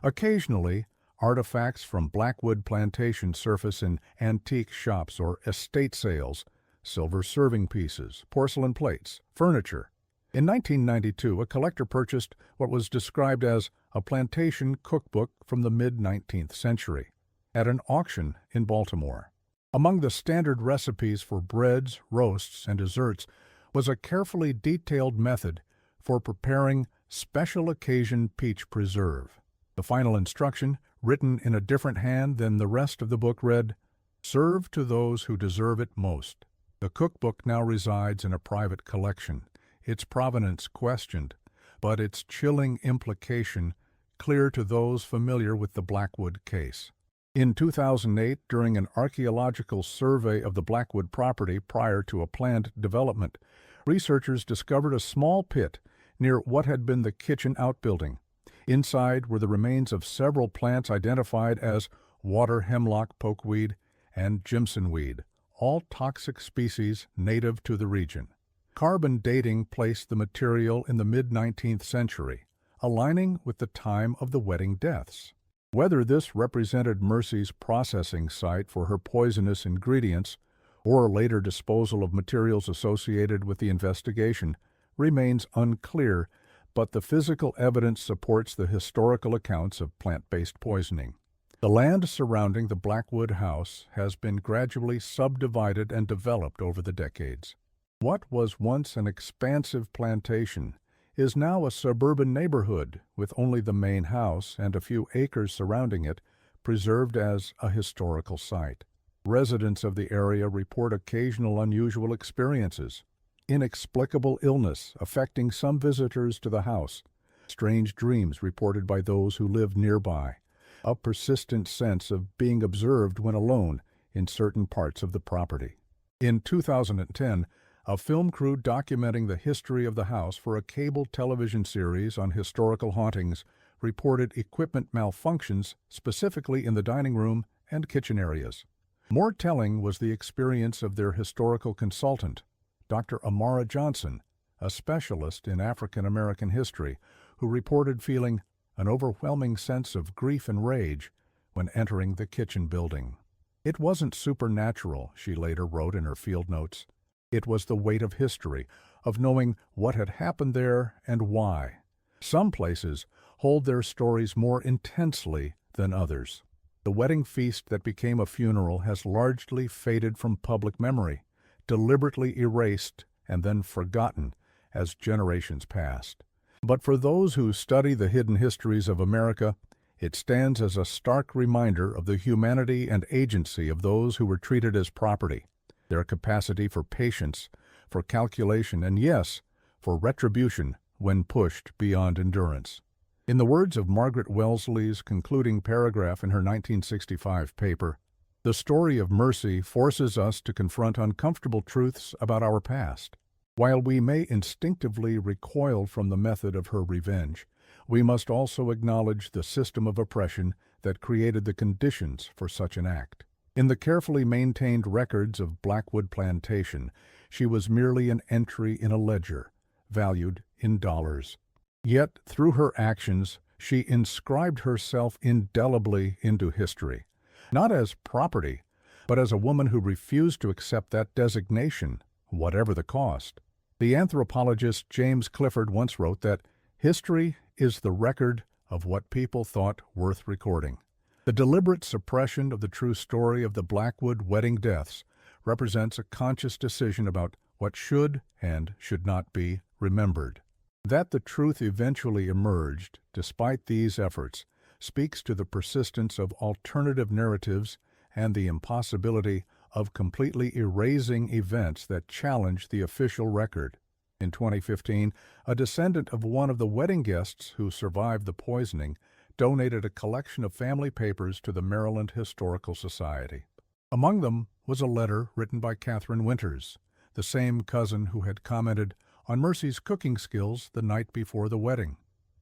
Occasionally, artifacts from Blackwood plantation surface in antique shops or estate sales, silver serving pieces, porcelain plates, furniture. In 1992, a collector purchased what was described as a plantation cookbook from the mid-19th century at an auction in Baltimore. Among the standard recipes for breads, roasts, and desserts was a carefully detailed method for preparing special occasion peach preserve. The final instruction, written in a different hand than the rest of the book, read, "Serve to those who deserve it most." The cookbook now resides in a private collection, its provenance questioned, but its chilling implication clear to those familiar with the Blackwood case. In 2008, during an archaeological survey of the Blackwood property prior to a planned development, researchers discovered a small pit near what had been the kitchen outbuilding. Inside were the remains of several plants identified as water hemlock pokeweed and jimsonweed, all toxic species native to the region. Carbon dating placed the material in the mid-19th century, aligning with the time of the wedding deaths. Whether this represented Mercy's processing site for her poisonous ingredients or later disposal of materials associated with the investigation remains unclear, but the physical evidence supports the historical accounts of plant-based poisoning. The land surrounding the Blackwood house has been gradually subdivided and developed over the decades. What was once an expansive plantation is now a suburban neighborhood with only the main house and a few acres surrounding it preserved as a historical site. Residents of the area report occasional unusual experiences, inexplicable illness affecting some visitors to the house, strange dreams reported by those who live nearby, a persistent sense of being observed when alone in certain parts of the property. In 2010, a film crew documenting the history of the house for a cable television series on historical hauntings reported equipment malfunctions specifically in the dining room and kitchen areas. More telling was the experience of their historical consultant, Dr. Amara Johnson, a specialist in African American history, who reported feeling an overwhelming sense of grief and rage when entering the kitchen building. It wasn't supernatural, she later wrote in her field notes. It was the weight of history, of knowing what had happened there and why. Some places hold their stories more intensely than others. The wedding feast that became a funeral has largely faded from public memory, deliberately erased and then forgotten as generations passed. But for those who study the hidden histories of America, it stands as a stark reminder of the humanity and agency of those who were treated as property, their capacity for patience, for calculation, and yes, for retribution when pushed beyond endurance. In the words of Margaret Wellesley's concluding paragraph in her 1965 paper, "The story of mercy forces us to confront uncomfortable truths about our past. While we may instinctively recoil from the method of her revenge, we must also acknowledge the system of oppression that created the conditions for such an act. In the carefully maintained records of Blackwood Plantation, she was merely an entry in a ledger, valued in dollars. Yet, through her actions, she inscribed herself indelibly into history, not as property, but as a woman who refused to accept that designation, whatever the cost." The anthropologist James Clifford once wrote that history is the record of what people thought worth recording. The deliberate suppression of the true story of the Blackwood wedding deaths represents a conscious decision about what should and should not be remembered. That the truth eventually emerged, despite these efforts, speaks to the persistence of alternative narratives and the impossibility of completely erasing events that challenge the official record. In 2015, a descendant of one of the wedding guests who survived the poisoning donated a collection of family papers to the Maryland Historical Society. Among them was a letter written by Catherine Winters, the same cousin who had commented on Mercy's cooking skills the night before the wedding.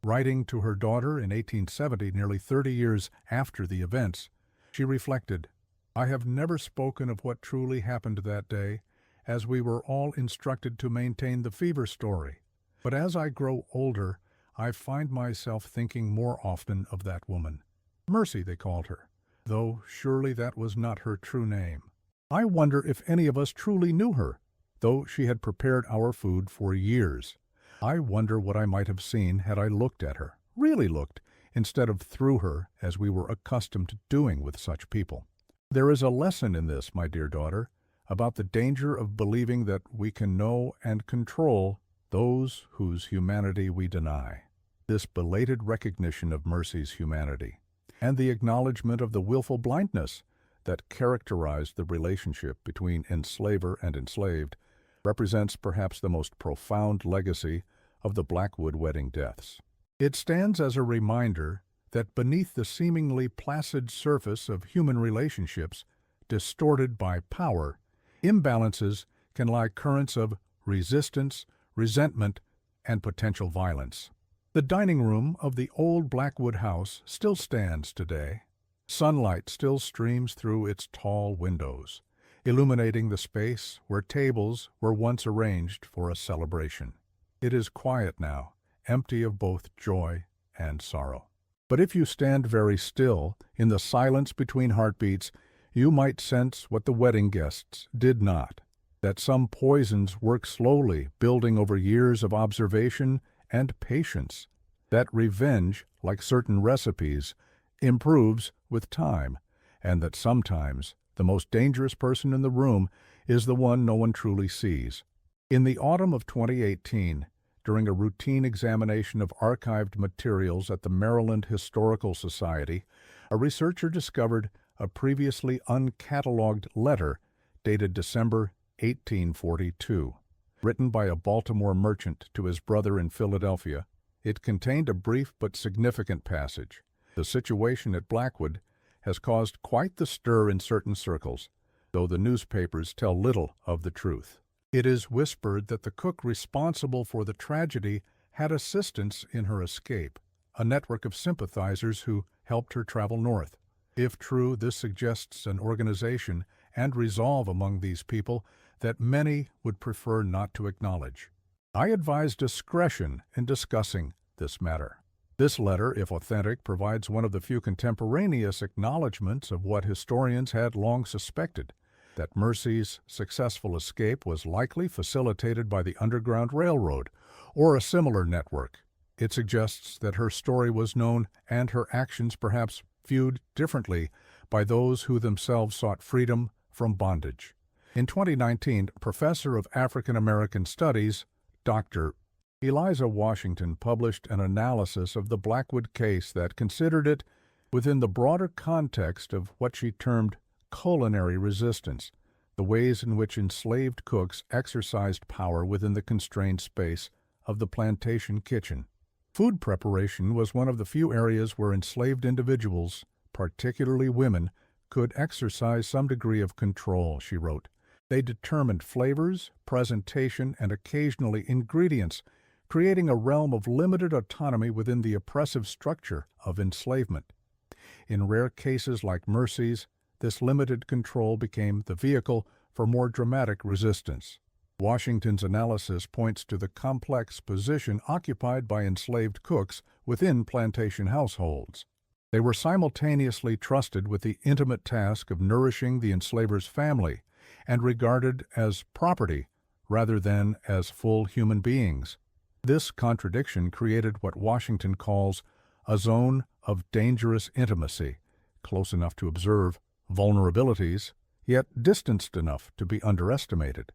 Writing to her daughter in 1870, nearly 30 years after the events, she reflected, "I have never spoken of what truly happened that day, as we were all instructed to maintain the fever story. But as I grow older, I find myself thinking more often of that woman. Mercy, they called her, though surely that was not her true name. I wonder if any of us truly knew her, though she had prepared our food for years. I wonder what I might have seen had I looked at her, really looked, instead of through her, as we were accustomed to doing with such people. There is a lesson in this, my dear daughter, about the danger of believing that we can know and control those whose humanity we deny. This belated recognition of Mercy's humanity, and the acknowledgement of the willful blindness that characterized the relationship between enslaver and enslaved, represents perhaps the most profound legacy of the Blackwood wedding deaths. It stands as a reminder that beneath the seemingly placid surface of human relationships, distorted by power, imbalances can lie currents of resistance, resentment, and potential violence. The dining room of the old Blackwood house still stands today. Sunlight still streams through its tall windows, illuminating the space where tables were once arranged for a celebration. It is quiet now, empty of both joy and sorrow. But if you stand very still, in the silence between heartbeats, you might sense what the wedding guests did not, that some poisons work slowly, building over years of observation and patience, that revenge, like certain recipes, improves with time, and that sometimes the most dangerous person in the room is the one no one truly sees. In the autumn of 2018, during a routine examination of archived materials at the Maryland Historical Society, a researcher discovered a previously uncatalogued letter dated December 1842. Written by a Baltimore merchant to his brother in Philadelphia, it contained a brief but significant passage. The situation at Blackwood has caused quite the stir in certain circles, though the newspapers tell little of the truth. It is whispered that the cook responsible for the tragedy had assistance in her escape, a network of sympathizers who helped her travel north. If true, this suggests an organization and resolve among these people that many would prefer not to acknowledge. I advise discretion in discussing this matter. This letter, if authentic, provides one of the few contemporaneous acknowledgments of what historians had long suspected, that Mercy's successful escape was likely facilitated by the Underground Railroad or a similar network. It suggests that her story was known and her actions perhaps viewed differently by those who themselves sought freedom from bondage. In 2019, Professor of African American Studies, Dr. Eliza Washington, published an analysis of the Blackwood case that considered it within the broader context of what she termed culinary resistance, the ways in which enslaved cooks exercised power within the constrained space of the plantation kitchen. Food preparation was one of the few areas where enslaved individuals, particularly women, could exercise some degree of control, she wrote. They determined flavors, presentation, and occasionally ingredients, creating a realm of limited autonomy within the oppressive structure of enslavement. In rare cases like Mercy's, this limited control became the vehicle for more dramatic resistance. Washington's analysis points to the complex position occupied by enslaved cooks within plantation households. They were simultaneously trusted with the intimate task of nourishing the enslaver's family and regarded as property rather than as full human beings. This contradiction created what Washington calls a zone of dangerous intimacy, close enough to observe vulnerabilities, yet distanced enough to be underestimated.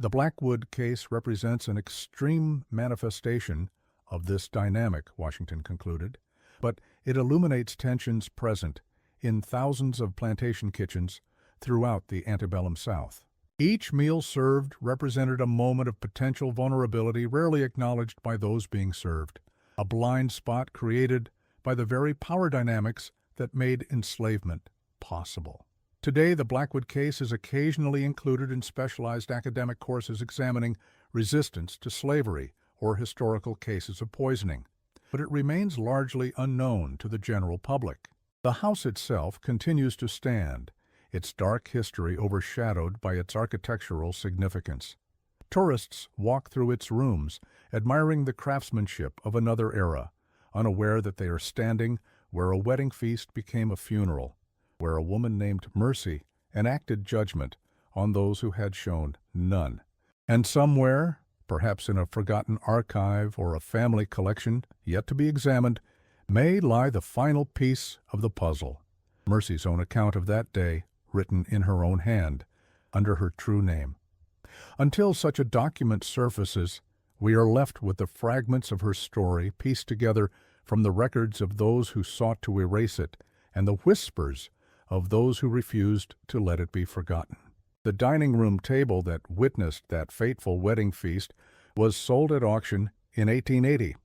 The Blackwood case represents an extreme manifestation of this dynamic, Washington concluded, but it illuminates tensions present in thousands of plantation kitchens throughout the antebellum South. Each meal served represented a moment of potential vulnerability rarely acknowledged by those being served, a blind spot created by the very power dynamics that made enslavement possible. Today, the Blackwood case is occasionally included in specialized academic courses examining resistance to slavery or historical cases of poisoning, but it remains largely unknown to the general public. The house itself continues to stand, its dark history overshadowed by its architectural significance. Tourists walk through its rooms, admiring the craftsmanship of another era, unaware that they are standing where a wedding feast became a funeral, where a woman named Mercy enacted judgment on those who had shown none. And somewhere, perhaps in a forgotten archive or a family collection yet to be examined, may lie the final piece of the puzzle, Mercy's own account of that day, written in her own hand, under her true name. Until such a document surfaces, we are left with the fragments of her story pieced together from the records of those who sought to erase it and the whispers of those who refused to let it be forgotten. The dining room table that witnessed that fateful wedding feast was sold at auction in 1880.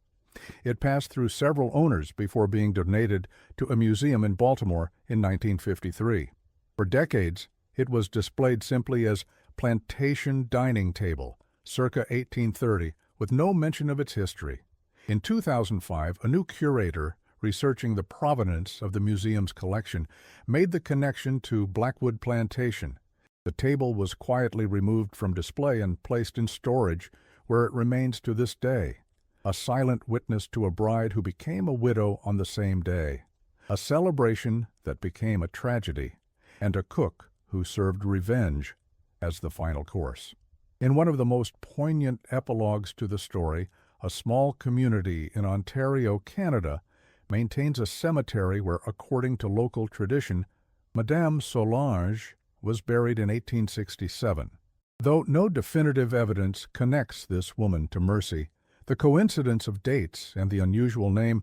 It passed through several owners before being donated to a museum in Baltimore in 1953. For decades, it was displayed simply as Plantation Dining Table, circa 1830, with no mention of its history. In 2005, a new curator researching the provenance of the museum's collection made the connection to Blackwood Plantation. The table was quietly removed from display and placed in storage, where it remains to this day, a silent witness to a bride who became a widow on the same day, a celebration that became a tragedy, and a cook who served revenge as the final course. In one of the most poignant epilogues to the story, a small community in Ontario, Canada, maintains a cemetery where, according to local tradition, Madame Solange was buried in 1867. Though no definitive evidence connects this woman to Mercy, the coincidence of dates and the unusual name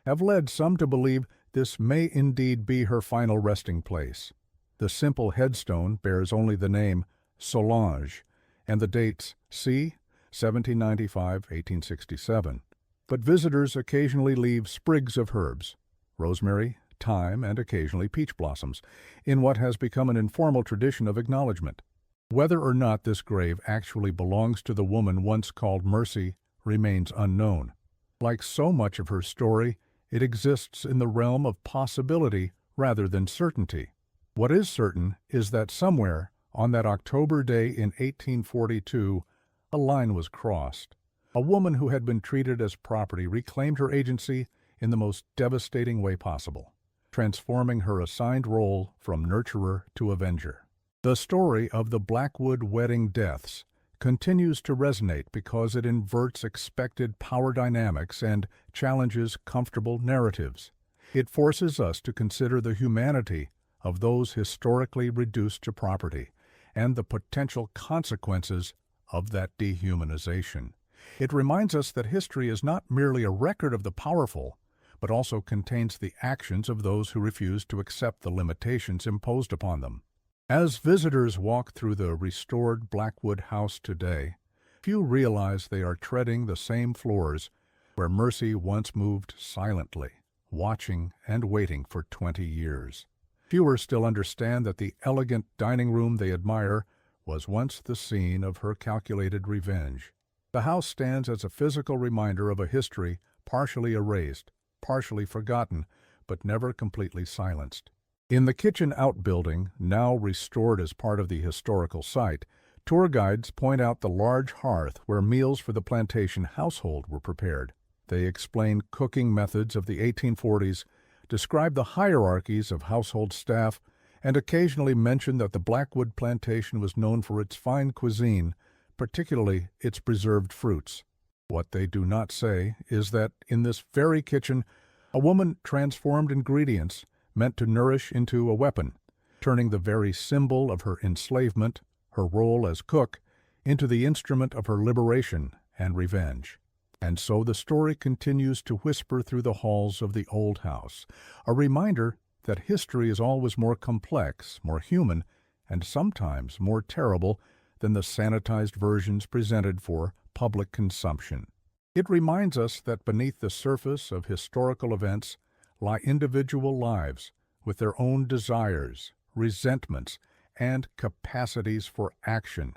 have led some to believe this may indeed be her final resting place. The simple headstone bears only the name Solange and the dates C. 1795-1867. But visitors occasionally leave sprigs of herbs, rosemary, thyme, and occasionally peach blossoms, in what has become an informal tradition of acknowledgement. Whether or not this grave actually belongs to the woman once called Mercy remains unknown. Like so much of her story, it exists in the realm of possibility rather than certainty. What is certain is that somewhere On that October day in 1842, a line was crossed. A woman who had been treated as property reclaimed her agency in the most devastating way possible, transforming her assigned role from nurturer to avenger. The story of the Blackwood wedding deaths continues to resonate because it inverts expected power dynamics and challenges comfortable narratives. It forces us to consider the humanity of those historically reduced to property and the potential consequences of that dehumanization. It reminds us that history is not merely a record of the powerful, but also contains the actions of those who refuse to accept the limitations imposed upon them. As visitors walk through the restored Blackwood house today, few realize they are treading the same floors where Mercy once moved silently, watching and waiting for 20 years. Fewer still understand that the elegant dining room they admire was once the scene of her calculated revenge. The house stands as a physical reminder of a history partially erased, partially forgotten, but never completely silenced. In the kitchen outbuilding, now restored as part of the historical site, tour guides point out the large hearth where meals for the plantation household were prepared. They explain cooking methods of the 1840s, describe the hierarchies of household staff, and occasionally mention that the Blackwood plantation was known for its fine cuisine, particularly its preserved fruits. What they do not say is that in this very kitchen, a woman transformed ingredients meant to nourish into a weapon, turning the very symbol of her enslavement, her role as cook, into the instrument of her liberation and revenge. And so the story continues to whisper through the halls of the old house, a reminder that history is always more complex, more human, and sometimes more terrible than the sanitized versions presented for public consumption. It reminds us that beneath the surface of historical events lie individual lives with their own desires, resentments, and capacities for action,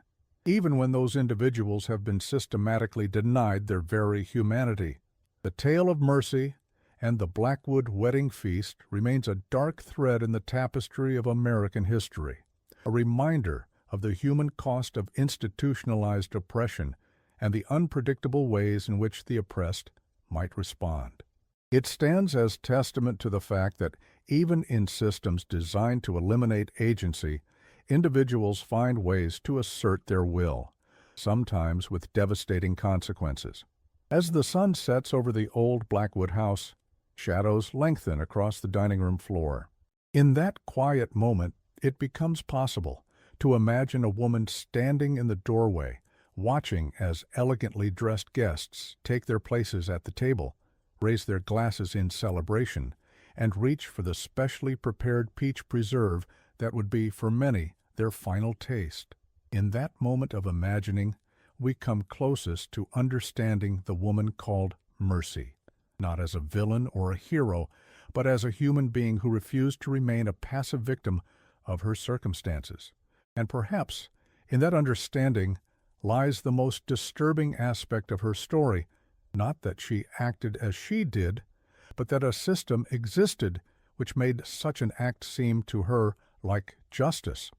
even when those individuals have been systematically denied their very humanity. The tale of Mercy and the Blackwood wedding feast remains a dark thread in the tapestry of American history, a reminder of the human cost of institutionalized oppression and the unpredictable ways in which the oppressed might respond. It stands as testament to the fact that even in systems designed to eliminate agency, individuals find ways to assert their will, sometimes with devastating consequences. As the sun sets over the old Blackwood house, shadows lengthen across the dining room floor. In that quiet moment, it becomes possible to imagine a woman standing in the doorway, watching as elegantly dressed guests take their places at the table, raise their glasses in celebration, and reach for the specially prepared peach preserve that would be, for many, their final taste. In that moment of imagining, we come closest to understanding the woman called Mercy, not as a villain or a hero, but as a human being who refused to remain a passive victim of her circumstances. And perhaps, in that understanding, lies the most disturbing aspect of her story, not that she acted as she did, but that a system existed which made such an act seem to her like justice.